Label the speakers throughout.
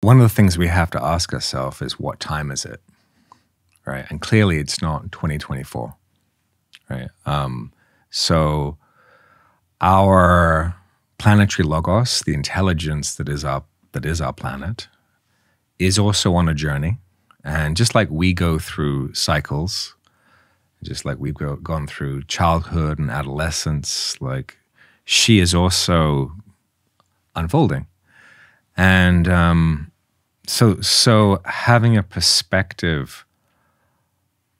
Speaker 1: one of the things we have to ask ourselves is, what time is it? Right? And clearly it's not 2024, right? So our planetary logos, the intelligence that is our planet, is also on a journey. And just like we go through cycles, just like we've gone through childhood and adolescence, like she is also unfolding. And so having a perspective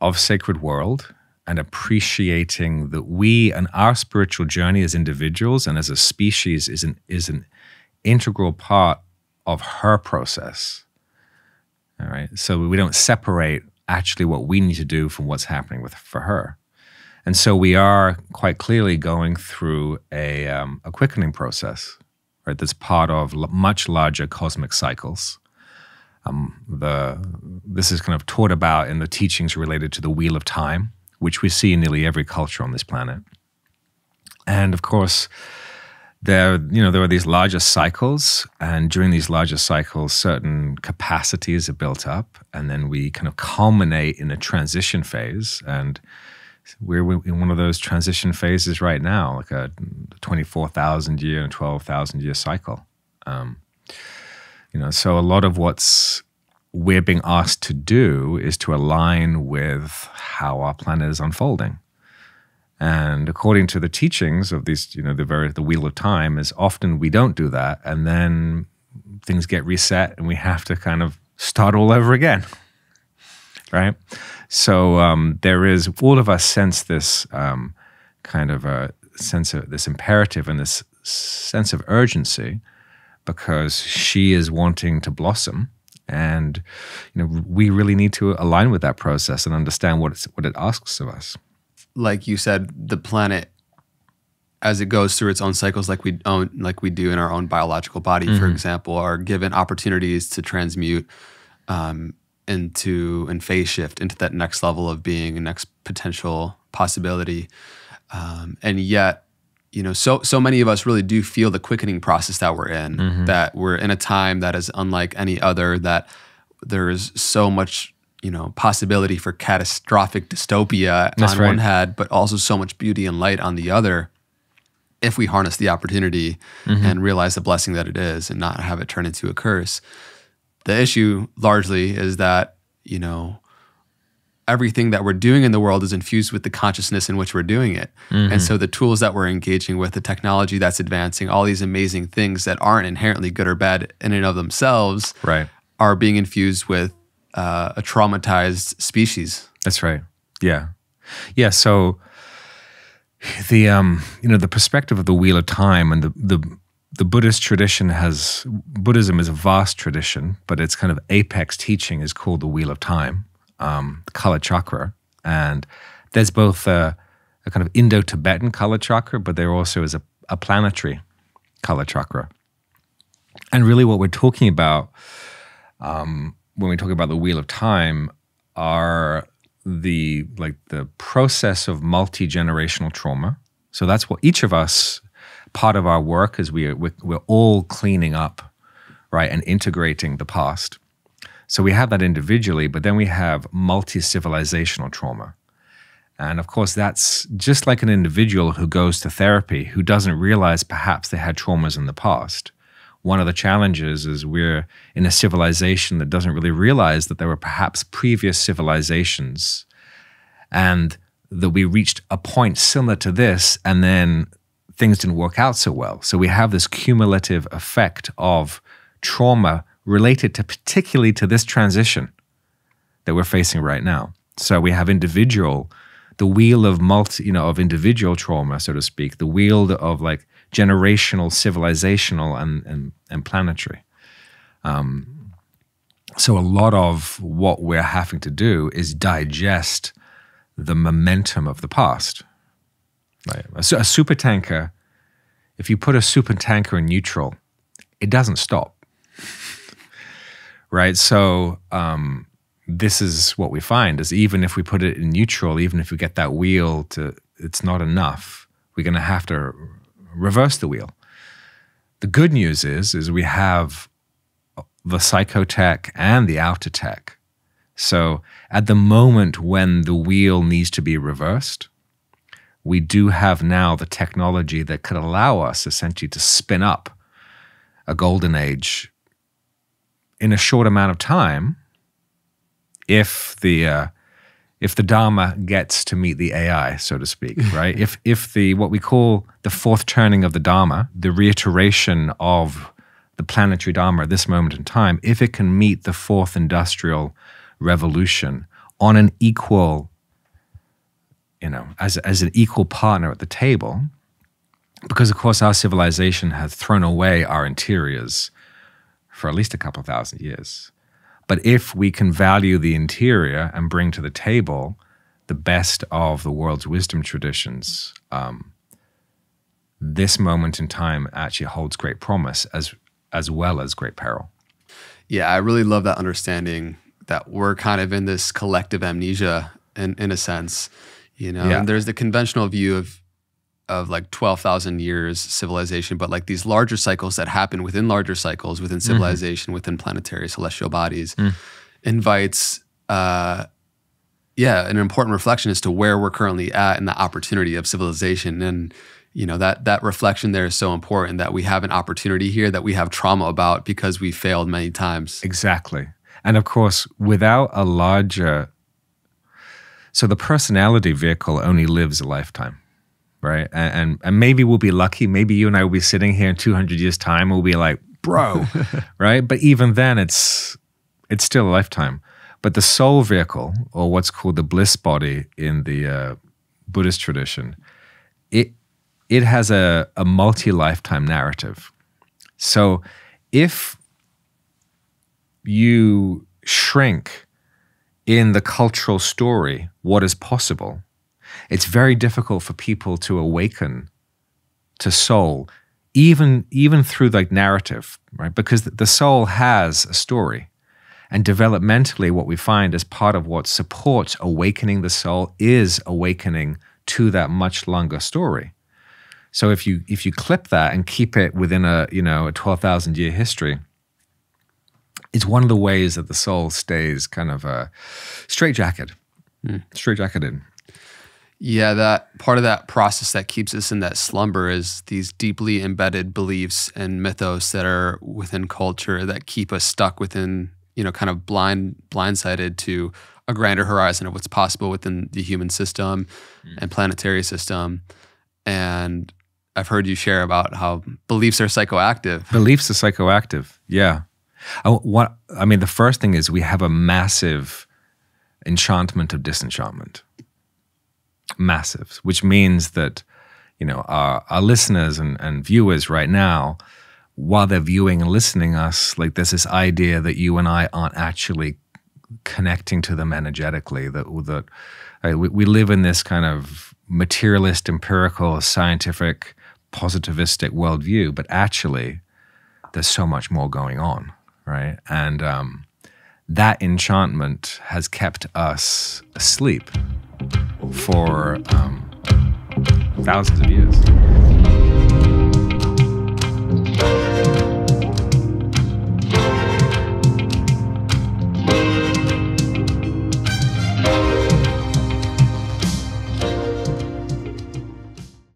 Speaker 1: of sacred world and appreciating that we and our spiritual journey as individuals and as a species is an integral part of her process. All right, so we don't separate actually what we need to do from what's happening for her. And so we are quite clearly going through a quickening process, right? That's part of much larger cosmic cycles. This is kind of taught about in the teachings related to the Wheel of Time, which we see in nearly every culture on this planet. And of course, there are these larger cycles, and during these larger cycles, certain capacities are built up, and then we kind of culminate in a transition phase. And we're in one of those transition phases right now, like a 24,000 year and 12,000 year cycle. So a lot of what's we're being asked to do is to align with how our planet is unfolding. And according to the teachings of these, the Wheel of Time, is often we don't do that, and then things get reset, and we have to kind of start all over again, right? So there is, all of us sense this kind of a sense of this imperative and this sense of urgency, because she is wanting to blossom, and we really need to align with that process and understand what it asks of us.
Speaker 2: Like you said, the planet, as it goes through its own cycles, like we do in our own biological body, for example, are given opportunities to transmute and phase shift into that next level of being, a next potential possibility. And yet, so many of us really do feel the quickening process that we're in, that we're in a time that is unlike any other, that there is so much possibility for catastrophic dystopia on one hand, but also so much beauty and light on the other, if we harness the opportunity and realize the blessing that it is and not have it turn into a curse. The issue largely is that, everything that we're doing in the world is infused with the consciousness in which we're doing it. And so the tools that we're engaging with, the technology that's advancing, all these amazing things that aren't inherently good or bad in and of themselves, are being infused with a traumatized species.
Speaker 1: That's right. Yeah. Yeah. So the perspective of the Wheel of Time and the Buddhist tradition Buddhism is a vast tradition, but its kind of apex teaching is called the Wheel of Time, the color chakra. And there's both a kind of Indo-Tibetan color chakra, but there also is a planetary color chakra. And really what we're talking about when we talk about the Wheel of Time are the process of multi-generational trauma. So that's what each of us, part of our work is we're all cleaning up, right, and integrating the past. So we have that individually, but then we have multi-civilizational trauma. And of course, that's just like an individual who goes to therapy who doesn't realize perhaps they had traumas in the past. One of the challenges is we're in a civilization that doesn't really realize that there were perhaps previous civilizations and that we reached a point similar to this and then things didn't work out so well. So we have this cumulative effect of trauma related to particularly to this transition that we're facing right now. So we have the wheel of of individual trauma, so to speak, the wheel of like generational, civilizational, and planetary. So a lot of what we're having to do is digest the momentum of the past. Right? A supertanker, if you put a supertanker in neutral, it doesn't stop. Right? So this is what we find, is even if we put it in neutral, even if we get that wheel it's not enough. We're going to have to reverse the wheel. The good news is we have the psychotech and the outer tech. So at the moment when the wheel needs to be reversed, we do have now the technology that could allow us essentially to spin up a golden age in a short amount of time if the dharma gets to meet the AI, so to speak, right? if the what we call the fourth turning of the dharma, the reiteration of the planetary dharma at this moment in time, if it can meet the fourth industrial revolution on an equal, as an equal partner at the table, because of course our civilization has thrown away our interiors for at least a couple of thousand years. But if we can value the interior and bring to the table the best of the world's wisdom traditions, this moment in time actually holds great promise as well as great peril.
Speaker 2: Yeah, I really love that understanding that we're kind of in this collective amnesia in a sense,
Speaker 1: Yeah.
Speaker 2: And there's the conventional view of like 12,000 years civilization, but like these larger cycles that happen within larger cycles, within civilization, within planetary celestial bodies, invites, an important reflection as to where we're currently at and the opportunity of civilization. And, that reflection there is so important, that we have an opportunity here that we have trauma about because we failed many times.
Speaker 1: Exactly. And of course, without a larger, so the personality vehicle only lives a lifetime. Right. And maybe we'll be lucky. Maybe you and I will be sitting here in 200 years' time. We'll be like, bro, right? But even then, it's still a lifetime. But the soul vehicle, or what's called the bliss body in the Buddhist tradition, it has a multi-lifetime narrative. So if you shrink in the cultural story what is possible, it's very difficult for people to awaken to soul, even through like narrative, right? Because the soul has a story. And developmentally, what we find as part of what supports awakening the soul is awakening to that much longer story. So if you clip that and keep it within a 12,000 year history, it's one of the ways that the soul stays kind of straitjacketed.
Speaker 2: Yeah, that part of that process that keeps us in that slumber is these deeply embedded beliefs and mythos that are within culture that keep us stuck within, kind of blindsided to a grander horizon of what's possible within the human system and planetary system. And I've heard you share about how beliefs are psychoactive.
Speaker 1: Beliefs are psychoactive, yeah. The first thing is we have a massive enchantment of disenchantment. Massive, which means that, our listeners and viewers right now, while they're viewing and listening us, like there's this idea that you and I aren't actually connecting to them energetically, that we live in this kind of materialist, empirical, scientific, positivistic worldview, but actually there's so much more going on, right? And that enchantment has kept us asleep for thousands of years.